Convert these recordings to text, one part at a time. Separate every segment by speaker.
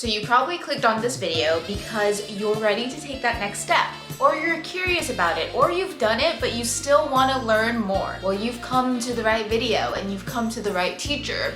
Speaker 1: So you probably clicked on this video because you're ready to take that next step, or you're curious about it, or you've done it but you still want to learn more. Well, you've come to the right video and you've come to the right teacher.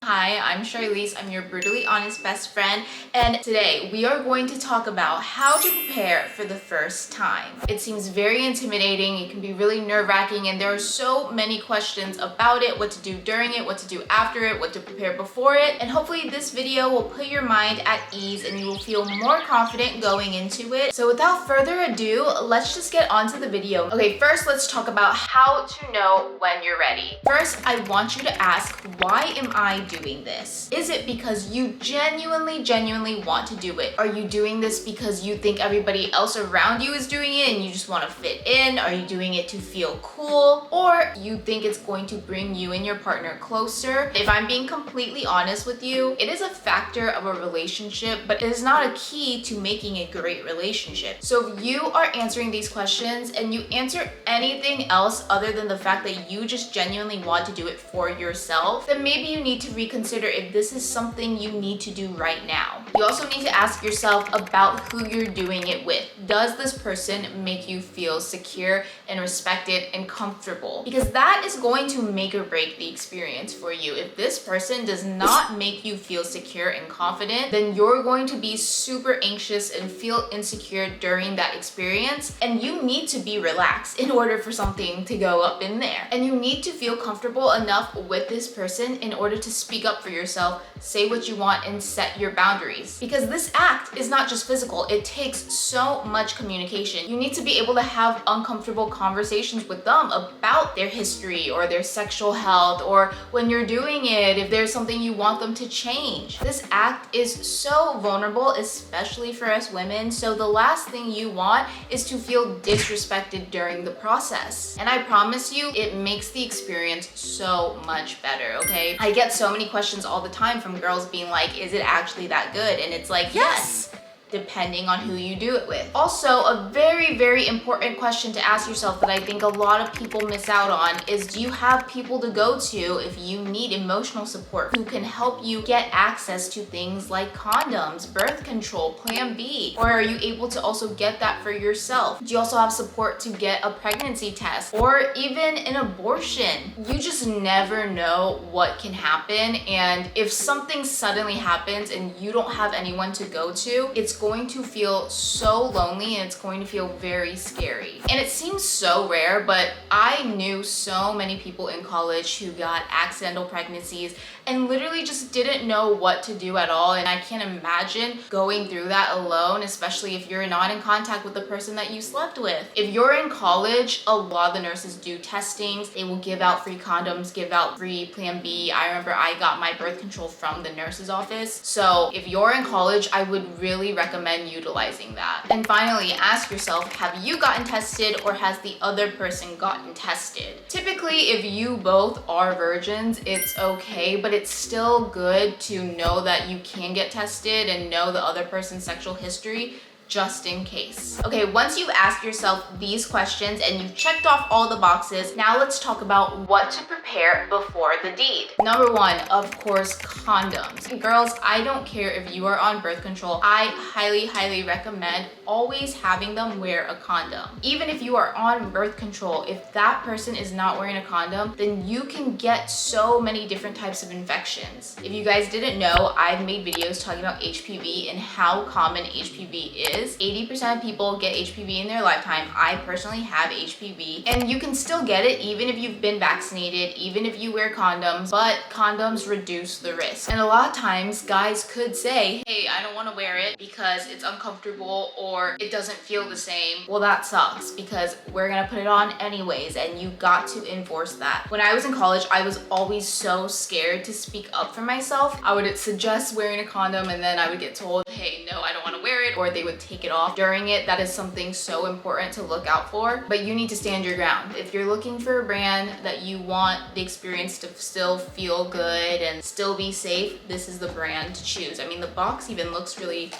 Speaker 1: Hi, I'm Charlize. I'm your brutally honest best friend, and today we are going to talk about how to prepare for the first time. It seems very intimidating, it can be really nerve-wracking, and there are so many questions about it, what to do during it, what to do after it, what to prepare before it, and hopefully this video will put your mind at ease and you will feel more confident going into it. So without further ado, let's just get on to the video. Okay, first let's talk about how to know when you're ready. First, I want you to ask, why am I doing this? Is it because you genuinely want to do it? Are you doing this because you think everybody else around you is doing it and you just want to fit in? Are you doing it to feel cool? Or you think it's going to bring you and your partner closer? If I'm being completely honest with you, it is a factor of a relationship, but it is not a key to making a great relationship. So if you are answering these questions and you answer anything else other than the fact that you just genuinely want to do it for yourself, then maybe you need to reconsider if this is something you need to do right now. You also need to ask yourself about who you're doing it with. Does this person make you feel secure and respected and comfortable? Because that is going to make or break the experience for you. If this person does not make you feel secure and confident, then you're going to be super anxious and feel insecure during that experience, and you need to be relaxed in order for something to go up in there. And you need to feel comfortable enough with this person in order to speak up for yourself, say what you want, and set your boundaries. Because this act is not just physical, it takes so much communication. You need to be able to have uncomfortable conversations with them about their history or their sexual health, or when you're doing it, if there's something you want them to change. This act is so vulnerable, especially for us women, so the last thing you want is to feel disrespected during the process. And I promise you, it makes the experience so much better, okay? I get so many questions all the time from girls being like, is it actually that good? And it's like, yes, depending on who you do it with. Also, a very important question to ask yourself that I think a lot of people miss out on is, do you have people to go to if you need emotional support who can help you get access to things like condoms, birth control, Plan B? Or are you able to also get that for yourself? Do you also have support to get a pregnancy test or even an abortion? You just never know what can happen, and if something suddenly happens and you don't have anyone to go to, it's going to feel so lonely and it's going to feel very scary. And it seems so rare, but I knew so many people in college who got accidental pregnancies and literally just didn't know what to do at all. And I can't imagine going through that alone, especially if you're not in contact with the person that you slept with. If you're in college, a lot of the nurses do testings. They will give out free condoms, give out free Plan B. I remember I got my birth control from the nurse's office. So if you're in college, I would really recommend utilizing that. And finally, ask yourself, have you gotten tested or has the other person gotten tested? Typically, if you both are virgins, it's okay, but it's still good to know that you can get tested and know the other person's sexual history, just in case. Okay, once you've asked yourself these questions and you've checked off all the boxes, now let's talk about what to prepare before the deed. Number one, of course, condoms. Girls, I don't care if you are on birth control, I highly recommend always having them wear a condom. Even if you are on birth control, if that person is not wearing a condom, then you can get so many different types of infections. If you guys didn't know, I've made videos talking about HPV and how common HPV is. 80% of people get HPV in their lifetime. I personally have HPV, and you can still get it even if you've been vaccinated, even if you wear condoms, but condoms reduce the risk. And a lot of times guys could say, hey, I don't want to wear it because it's uncomfortable or it doesn't feel the same. Well, that sucks because we're gonna put it on anyways, and you got to enforce that. When I was in college, I was always so scared to speak up for myself. I would suggest wearing a condom and then I would get told, hey, no, I don't want to wear it, or they would take it off during it. That is something so important to look out for, but you need to stand your ground. If you're looking for a brand that you want the experience to still feel good and still be safe, this is the brand to choose. I mean, the box even looks really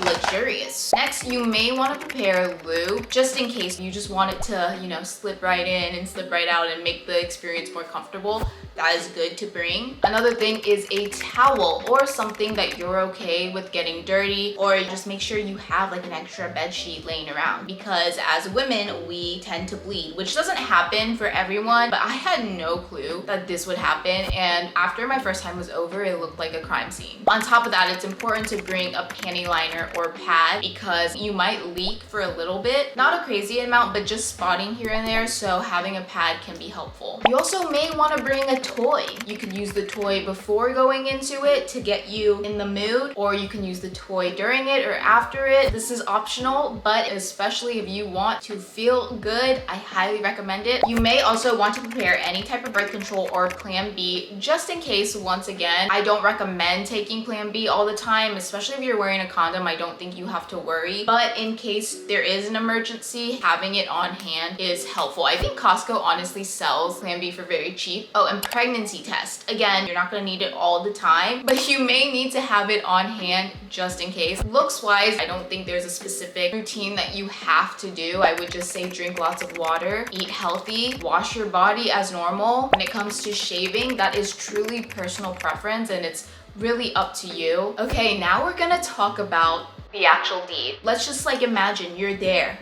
Speaker 1: luxurious. Next, you may want to prepare lube just in case you just want it to, you know, slip right in and slip right out and make the experience more comfortable. that is good to bring. Another thing is a towel or something that you're okay with getting dirty, or just make sure you have like an extra bed sheet laying around, because as women we tend to bleed, which doesn't happen for everyone, but I had no clue that this would happen, and after my first time was over, it looked like a crime scene. On top of that, it's important to bring a panty liner or pad because you might leak for a little bit, not a crazy amount, but just spotting here and there, so having a pad can be helpful. You also may want to bring a toy. You could use the toy before going into it to get you in the mood, or you can use the toy during it or after it. This is optional, but especially if you want to feel good, I highly recommend it. You may also want to prepare any type of birth control or plan B, just in case. Once again, I don't recommend taking plan B all the time, especially if you're wearing a condom. I don't think you have to worry, but in case there is an emergency, having it on hand is helpful. I think Costco honestly sells plan B for very cheap. Oh, and pregnancy test. Again, you're not gonna need it all the time, but you may need to have it on hand just in case. Looks wise, I don't think there's a specific routine that you have to do. I would just say drink lots of water, eat healthy, wash your body as normal. When it comes to shaving, that is truly personal preference and it's really up to you. Okay, now we're gonna talk about the actual deed. Let's just like imagine you're there.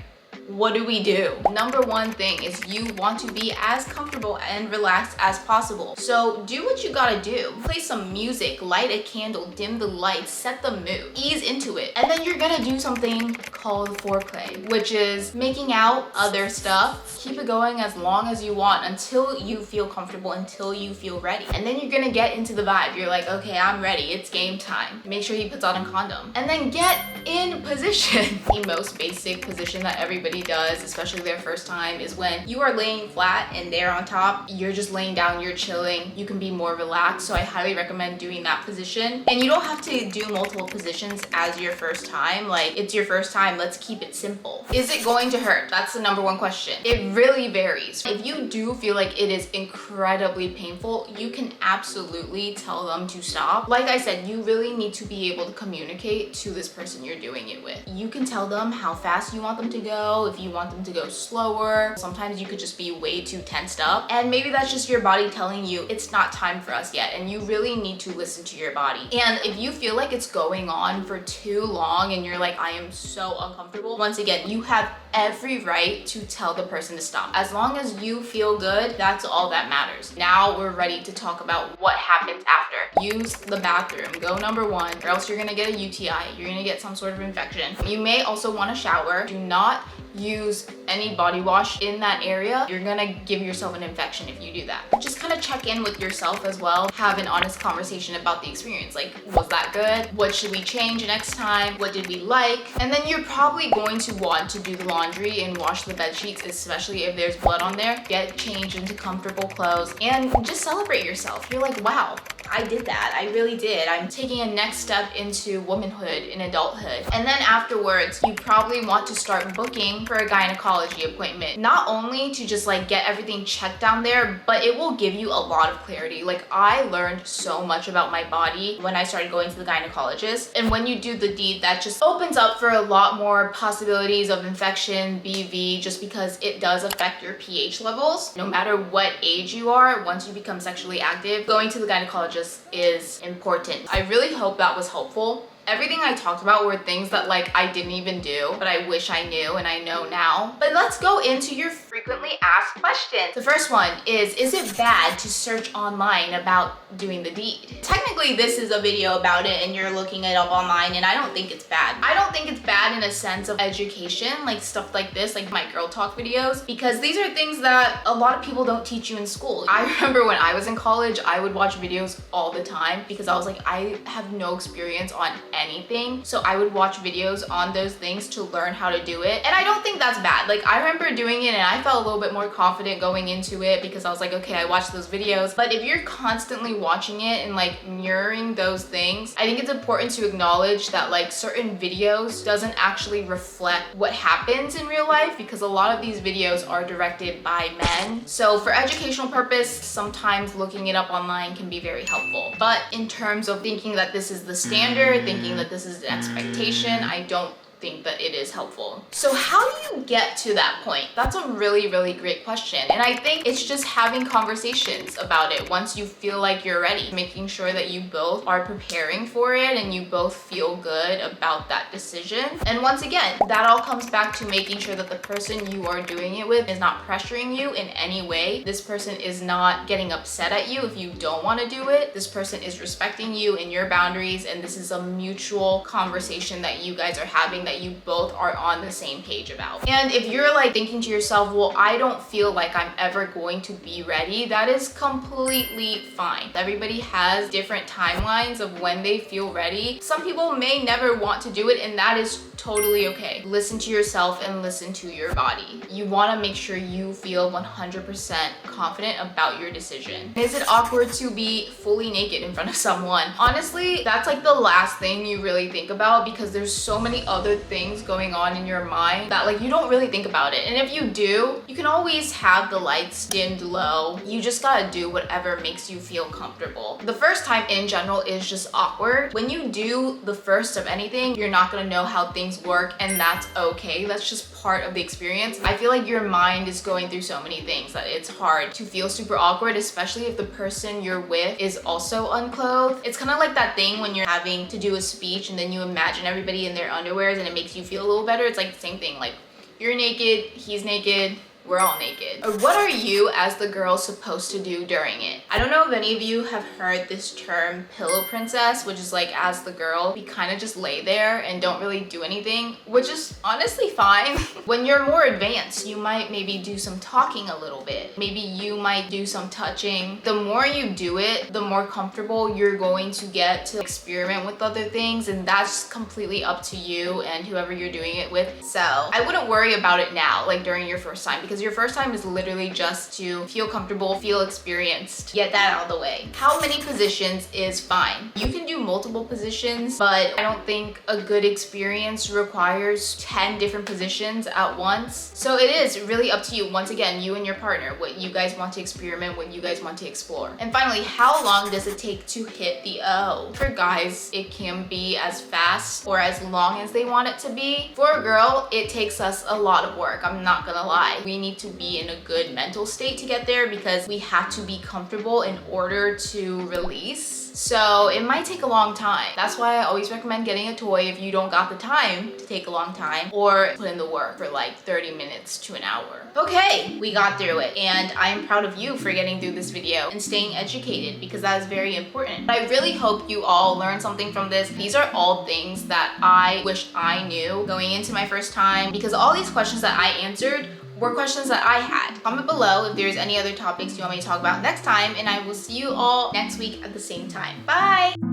Speaker 1: What do we do? Number one thing is you want to be as comfortable and relaxed as possible. So do what you gotta do. Play some music, light a candle, dim the lights, set the mood, ease into it. And then you're gonna do something called foreplay, which is making out, other stuff. Keep it going as long as you want until you feel comfortable, until you feel ready. And then you're gonna get into the vibe. You're like, okay, I'm ready. It's game time. Make sure he puts on a condom. And then get in position. The most basic position that everybody does, especially their first time, is when you are laying flat and they're on top. You're just laying down, you're chilling. You can be more relaxed, so I highly recommend doing that position. And you don't have to do multiple positions as your first time. Like, it's your first time, let's keep it simple. Is it going to hurt? That's the number one question. It really varies. If you do feel like it is incredibly painful, you can absolutely tell them to stop. Like I said, you really need to be able to communicate to this person you're doing it with. You can tell them how fast you want them to go, if you want them to go slower. Sometimes you could just be way too tensed up, and maybe that's just your body telling you it's not time for us yet, and you really need to listen to your body. And if you feel like it's going on for too long and you're like, I am so uncomfortable, once again, you have every right to tell the person to stop. As long as you feel good, that's all that matters. Now we're ready to talk about what happens after. Use the bathroom. Go number one, or else you're gonna get a UTI. You're gonna get some sort of infection. You may also want to shower. Do not use any body wash in that area. You're gonna give yourself an infection if you do that. Just kind of check in with yourself as well. Have an honest conversation about the experience. Like, was that good? What should we change next time? What did we like? And then you're probably going to want to do the laundry and wash the bed sheets, especially if there's blood on there. Get changed into comfortable clothes and just celebrate yourself. You're like, wow, I did that. I really did. I'm taking a next step into womanhood and adulthood. And then afterwards, you probably want to start booking for a gynecology appointment. Not only to just like get everything checked down there, but it will give you a lot of clarity. Like, I learned so much about my body when I started going to the gynecologist. And when you do the deed, that just opens up for a lot more possibilities of infection, BV, just because it does affect your pH levels. No matter what age you are, once you become sexually active, going to the gynecologist is important. I really hope that was helpful. Everything I talked about were things that like I didn't even do, but I wish I knew and I know now. But let's go into your frequently asked questions. The first one is it bad to search online about doing the deed? Technically, this is a video about it and you're looking it up online, and I don't think it's bad. I don't think it's bad in a sense of education, like stuff like this, like my girl talk videos, because these are things that a lot of people don't teach you in school. I remember when I was in college, I would watch videos all the time because I was like, I have no experience on anything, so I would watch videos on those things to learn how to do it. And I don't think that's bad. Like, I remember doing it and I felt a little bit more confident going into it because I was like, okay, I watched those videos. But if you're constantly watching it and like mirroring those things, I think it's important to acknowledge that like certain videos doesn't actually reflect what happens in real life, because a lot of these videos are directed by men. So for educational purpose, sometimes looking it up online can be very helpful. But in terms of thinking that this is the standard, thinking that this is an expectation, I don't think that it is helpful. So how do you get to that point? That's a really, really great question. And I think it's just having conversations about it once you feel like you're ready, making sure that you both are preparing for it and you both feel good about that decision. And once again, that all comes back to making sure that the person you are doing it with is not pressuring you in any way. This person is not getting upset at you if you don't want to do it. This person is respecting you and your boundaries, and this is a mutual conversation that you guys are having that you both are on the same page about. And if you're like thinking to yourself, well, I don't feel like I'm ever going to be ready, that is completely fine. Everybody has different timelines of when they feel ready. Some people may never want to do it, and that is totally okay. Listen to yourself and listen to your body. You want to make sure you feel 100% confident about your decision. Is it awkward to be fully naked in front of someone? Honestly, that's like the last thing you really think about, because there's so many other things going on in your mind that like you don't really think about it. And if you do, you can always have the lights dimmed low. You just gotta do whatever makes you feel comfortable. The first time in general is just awkward. When you do the first of anything, you're not gonna know how things work, and that's okay. That's just part of the experience. I feel like your mind is going through so many things that it's hard to feel super awkward, especially if the person you're with is also unclothed. It's kind of like that thing when you're having to do a speech and then you imagine everybody in their underwears and it makes you feel a little better. It's like the same thing. Like, you're naked, he's naked, we're all naked. What are you as the girl supposed to do during it? I don't know if any of you have heard this term pillow princess, which is like as the girl, you kind of just lay there and don't really do anything, which is honestly fine. When you're more advanced, you might maybe do some talking a little bit. Maybe you might do some touching. The more you do it, the more comfortable you're going to get to experiment with other things, and that's completely up to you and whoever you're doing it with. So I wouldn't worry about it now, like during your first time, because your first time is literally just to feel comfortable, feel experienced, get that out of the way. How many positions is fine. You can do multiple positions, but I don't think a good experience requires 10 different positions at once. So it is really up to you. Once again, you and your partner, what you guys want to experiment, what you guys want to explore. And finally, how long does it take to hit the O? For guys, it can be as fast or as long as they want it to be. For a girl, it takes us a lot of work. I'm not gonna lie. We need to be in a good mental state to get there, because we have to be comfortable in order to release. So it might take a long time. That's why I always recommend getting a toy if you don't got the time to take a long time, or put in the work for like 30 minutes to an hour. Okay, we got through it, and I am proud of you for getting through this video and staying educated, because that is very important. But I really hope you all learned something from this. These are all things that I wish I knew going into my first time, because all these questions that I answered were questions that I had. Comment below if there's any other topics you want me to talk about next time, and I will see you all next week at the same time. Bye!